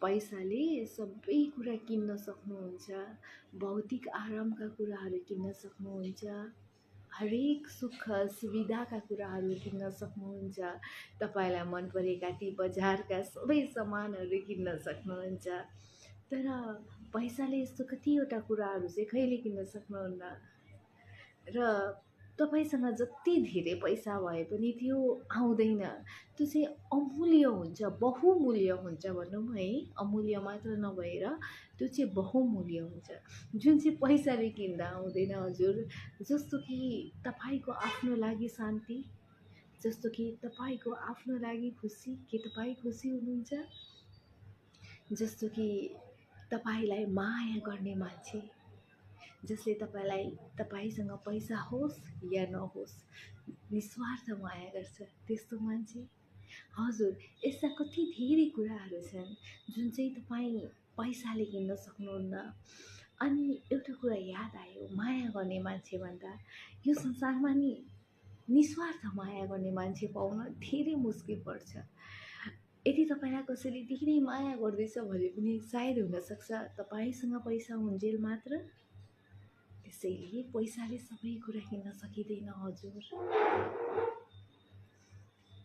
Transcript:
पैसाले सबै कुरा किन्न सक्नुहुन्छ। भौतिक आरामका कुराहरू किन्न सक्नुहुन्छ, हरेक सुख सुविधाका कुराहरू किन्न सक्नुहुन्छ, तपाईँलाई मन परेका ती बजारका सबै सामानहरू किन्न सक्नुहुन्छ। तर पैसाले यस्तो कतिवटा कुराहरू चाहिँ कहिले किन्न सक्नुहुन्न। र तपाईँसँग जति धेरै पैसा भए पनि त्यो आउँदैन, त्यो चाहिँ अमूल्य हुन्छ, बहुमूल्य हुन्छ भनौँ है। अमूल्य मात्र नभएर त्यो चाहिँ बहुमूल्य हुन्छ, जुन चाहिँ पैसाले किन्दा आउँदैन हजुर। जस्तो कि तपाईँको आफ्नो लागि शान्ति, जस्तो कि तपाईँको आफ्नो लागि खुसी, के तपाईँ खुसी हुनुहुन्छ? जस्तो कि तपाईँलाई माया गर्ने मान्छे, जसले तपाईँसँग पैसा होस् या नहोस् निस्वार्थ माया गर्छ, त्यस्तो मान्छे। हजुर, यस्ता कति धेरै कुराहरू छन् जुन चाहिँ तपाईँ पैसाले किन्न सक्नुहुन्न। अनि एउटा कुरा याद आयो, माया गर्ने मान्छे भन्दा यो संसारमा नि निस्वार्थ माया गर्ने मान्छे पाउन धेरै मुस्किल पर्छ। यदि तपाईँलाई कसैले धेरै माया गर्दैछ भने पनि सायद हुनसक्छ तपाईँसँग पैसा हुन्जेल मात्र। त्यसैले पैसाले सबै कुरा किन्न सकिँदैन हजुर।